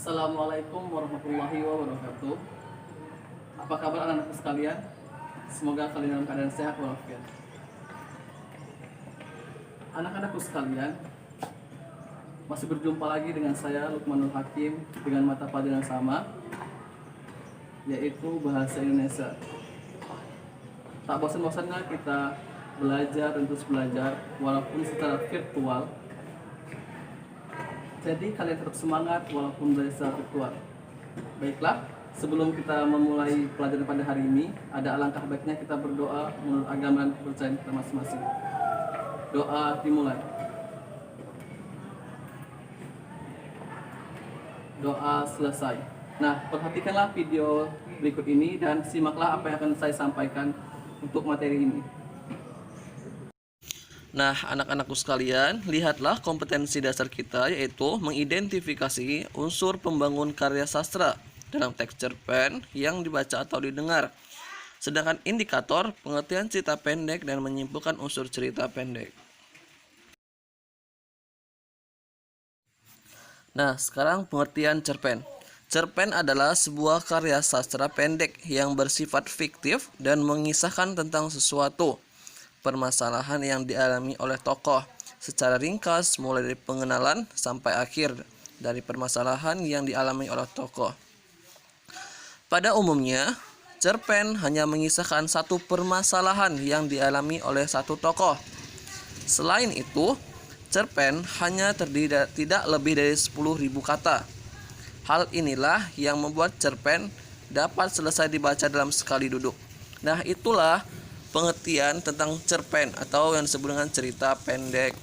Assalamualaikum warahmatullahi wabarakatuh. Apa kabar anak-anakku sekalian? Semoga kalian dalam keadaan sehat walafiat. Anak-anakku sekalian, masih berjumpa lagi dengan saya Lukmanul Hakim dengan mata pelajaran sama, yaitu bahasa Indonesia. Tak bosan-bosannya kita belajar dan terus belajar walaupun secara virtual. Jadi kalian tetap semangat walaupun belajar secara virtual. Baiklah, sebelum kita memulai pelajaran pada hari ini, ada alangkah baiknya kita berdoa menurut agama dan kepercayaan kita masing-masing. Doa dimulai. Doa selesai. Nah, perhatikanlah video berikut ini dan simaklah apa yang akan saya sampaikan untuk materi ini. Nah, anak-anakku sekalian, lihatlah kompetensi dasar kita, yaitu mengidentifikasi unsur pembangun karya sastra dalam teks cerpen yang dibaca atau didengar. Sedangkan indikator pengertian cerita pendek dan menyimpulkan unsur cerita pendek. Nah, sekarang pengertian cerpen. Cerpen adalah sebuah karya sastra pendek yang bersifat fiktif dan mengisahkan tentang sesuatu permasalahan yang dialami oleh tokoh secara ringkas, mulai dari pengenalan sampai akhir dari permasalahan yang dialami oleh tokoh. Pada umumnya, cerpen hanya mengisahkan satu permasalahan yang dialami oleh satu tokoh. Selain itu, cerpen hanya terdiri tidak lebih dari 10.000 kata. Hal inilah yang membuat cerpen dapat selesai dibaca dalam sekali duduk. Nah, itulah pengertian tentang cerpen atau yang disebut dengan cerita pendek.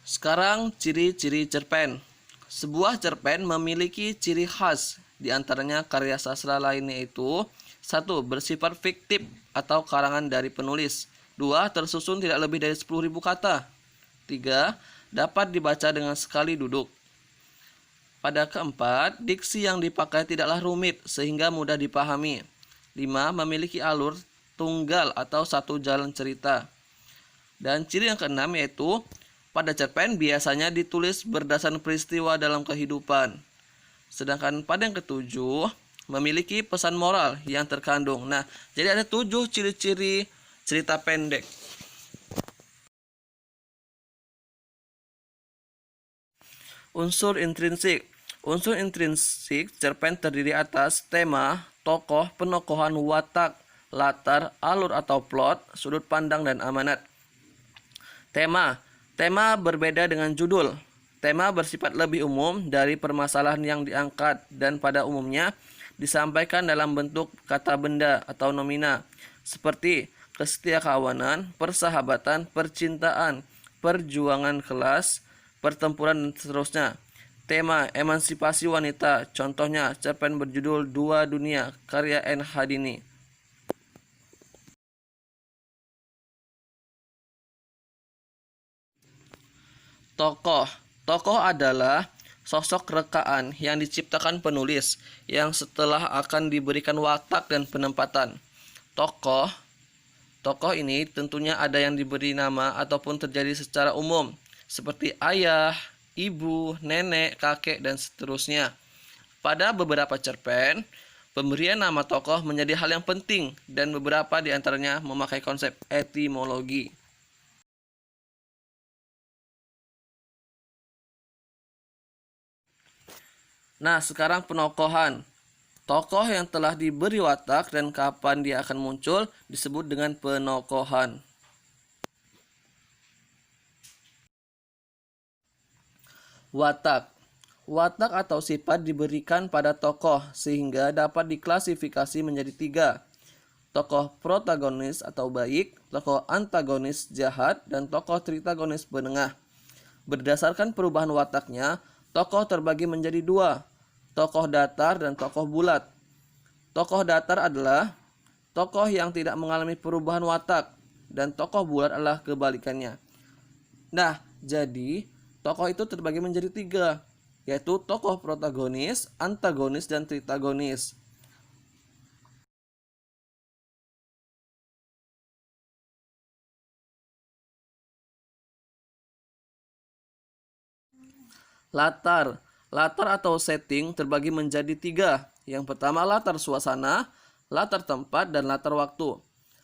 Sekarang ciri-ciri cerpen. Sebuah cerpen memiliki ciri khas, diantaranya karya sastra lainnya itu: 1. Bersifat fiktif atau karangan dari penulis. 2. Tersusun tidak lebih dari 10.000 kata. 3. Dapat dibaca dengan sekali duduk. Pada keempat, diksi yang dipakai tidaklah rumit sehingga mudah dipahami. 5. Memiliki alur tunggal atau satu jalan cerita. Dan ciri yang keenam yaitu pada cerpen biasanya ditulis berdasarkan peristiwa dalam kehidupan. Sedangkan pada yang ketujuh, memiliki pesan moral yang terkandung. Nah, jadi ada 7 ciri-ciri cerita pendek. Unsur intrinsik. Unsur intrinsik cerpen terdiri atas tema, tokoh, penokohan, watak, latar, alur atau plot, sudut pandang, dan amanat. Tema berbeda dengan judul. Tema bersifat lebih umum dari permasalahan yang diangkat dan pada umumnya disampaikan dalam bentuk kata benda atau nomina, seperti kesetiakawanan, persahabatan, percintaan, perjuangan kelas, pertempuran, dan seterusnya. Tema emansipasi wanita, contohnya cerpen berjudul Dua Dunia karya N. Hadini. Tokoh adalah sosok rekaan yang diciptakan penulis yang setelah akan diberikan watak dan penempatan. Tokoh ini tentunya ada yang diberi nama ataupun terjadi secara umum, seperti ayah, ibu, nenek, kakek, dan seterusnya. Pada beberapa cerpen, pemberian nama tokoh menjadi hal yang penting dan beberapa diantaranya memakai konsep etimologi. Nah, sekarang penokohan. Tokoh yang telah diberi watak dan kapan dia akan muncul disebut dengan penokohan. Watak atau sifat diberikan pada tokoh sehingga dapat diklasifikasi menjadi 3. Tokoh protagonis atau baik, tokoh antagonis jahat, dan tokoh tritagonis penengah. Berdasarkan perubahan wataknya, tokoh terbagi menjadi 2. Tokoh datar dan tokoh bulat. Tokoh datar adalah tokoh yang tidak mengalami perubahan watak, dan tokoh bulat adalah kebalikannya. Nah, jadi tokoh itu terbagi menjadi 3, yaitu tokoh protagonis, antagonis, dan tritagonis. Latar. Latar atau setting terbagi menjadi tiga. Yang pertama latar suasana, latar tempat, dan latar waktu.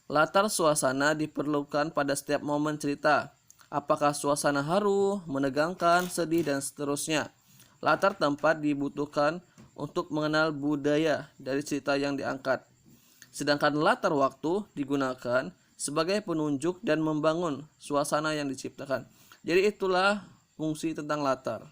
Latar suasana diperlukan pada setiap momen cerita. Apakah suasana haru, menegangkan, sedih, dan seterusnya. Latar tempat dibutuhkan untuk mengenal budaya dari cerita yang diangkat. Sedangkan latar waktu digunakan sebagai penunjuk dan membangun suasana yang diciptakan. Jadi itulah fungsi tentang latar.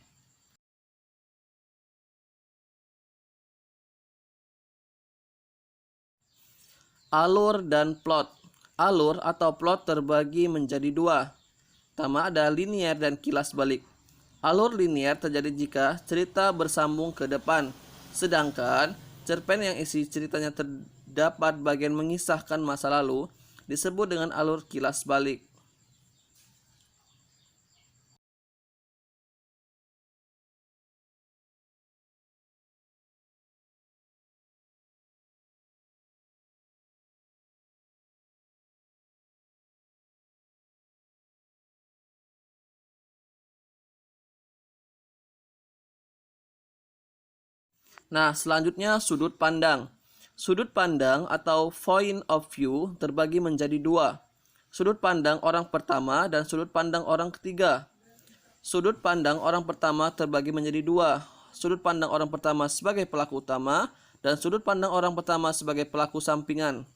Alur dan plot. Alur atau plot terbagi menjadi dua. Pertama ada linier dan kilas balik. Alur linier terjadi jika cerita bersambung ke depan, sedangkan cerpen yang isi ceritanya terdapat bagian mengisahkan masa lalu disebut dengan alur kilas balik. Nah, selanjutnya sudut pandang. Sudut pandang atau point of view terbagi menjadi dua. Sudut pandang orang pertama dan sudut pandang orang ketiga. Sudut pandang orang pertama terbagi menjadi dua. Sudut pandang orang pertama sebagai pelaku utama dan sudut pandang orang pertama sebagai pelaku sampingan.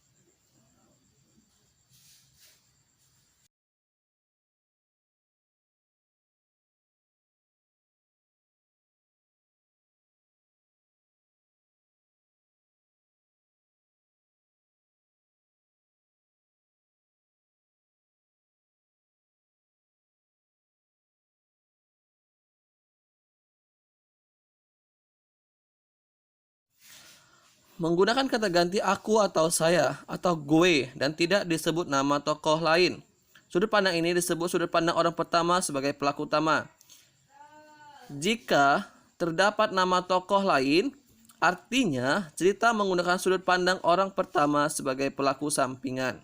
Menggunakan kata ganti aku atau saya atau gue dan tidak disebut nama tokoh lain. Sudut pandang ini disebut sudut pandang orang pertama sebagai pelaku utama. Jika terdapat nama tokoh lain, artinya cerita menggunakan sudut pandang orang pertama sebagai pelaku sampingan.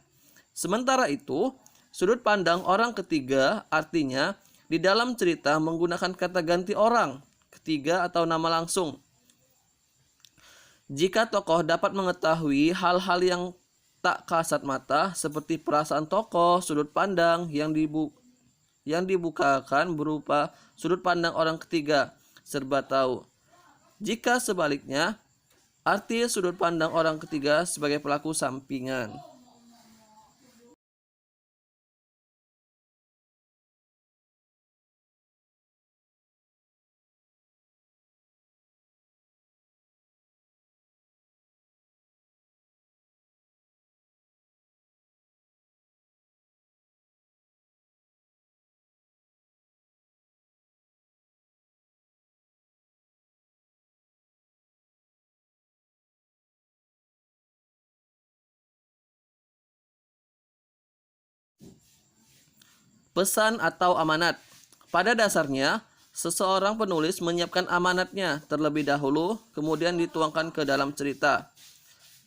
Sementara itu, sudut pandang orang ketiga artinya di dalam cerita menggunakan kata ganti orang ketiga atau nama langsung. Jika tokoh dapat mengetahui hal-hal yang tak kasat mata seperti perasaan tokoh, sudut pandang yang dibukakan berupa sudut pandang orang ketiga serba tahu. Jika sebaliknya, arti sudut pandang orang ketiga sebagai pelaku sampingan. Pesan atau amanat. Pada dasarnya, seseorang penulis menyiapkan amanatnya terlebih dahulu, kemudian dituangkan ke dalam cerita.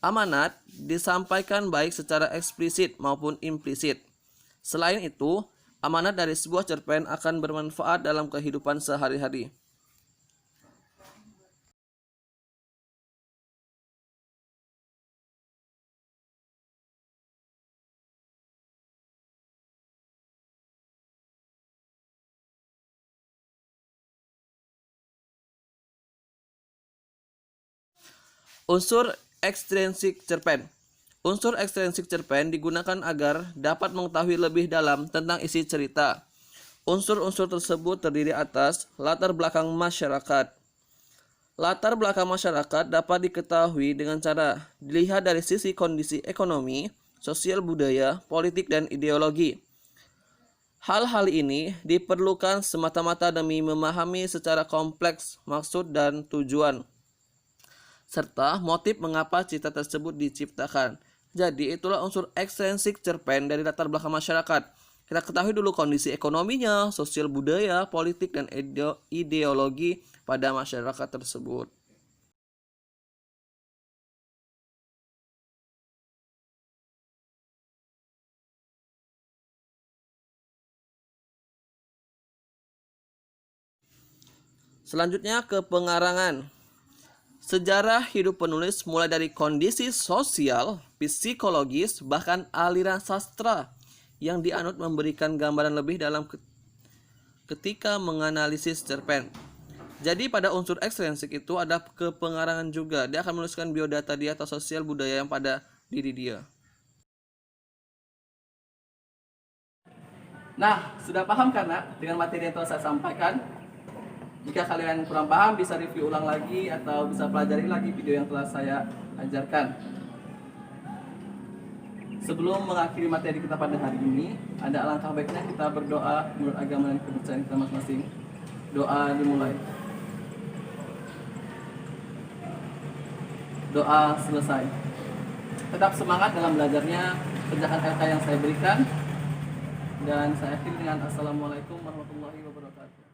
Amanat disampaikan baik secara eksplisit maupun implisit. Selain itu, amanat dari sebuah cerpen akan bermanfaat dalam kehidupan sehari-hari. Unsur ekstrinsik cerpen. Unsur ekstrinsik cerpen digunakan agar dapat mengetahui lebih dalam tentang isi cerita. Unsur-unsur tersebut terdiri atas latar belakang masyarakat. Latar belakang masyarakat dapat diketahui dengan cara dilihat dari sisi kondisi ekonomi, sosial budaya, politik, dan ideologi. Hal-hal ini diperlukan semata-mata demi memahami secara kompleks maksud dan tujuan, serta motif mengapa cerita tersebut diciptakan. Jadi itulah unsur ekstrinsik cerpen dari latar belakang masyarakat. Kita ketahui dulu kondisi ekonominya, sosial budaya, politik, dan ideologi pada masyarakat tersebut. Selanjutnya ke pengarangan. Sejarah hidup penulis mulai dari kondisi sosial, psikologis, bahkan aliran sastra yang dianut memberikan gambaran lebih dalam ketika menganalisis cerpen. Jadi pada unsur ekstrinsik itu ada kepengarangan juga. Dia akan menuliskan biodata dia atau sosial budaya yang pada diri dia. Nah, sudah paham kan nak dengan materi yang telah saya sampaikan? Jika kalian kurang paham, bisa review ulang lagi atau bisa pelajari lagi video yang telah saya ajarkan. Sebelum mengakhiri materi kita pada hari ini, ada alangkah baiknya kita berdoa menurut agama dan kepercayaan kita masing-masing. Doa dimulai. Doa selesai. Tetap semangat dalam belajarnya, kerjakan LK yang saya berikan. Dan saya akhiri dengan Assalamualaikum warahmatullahi wabarakatuh.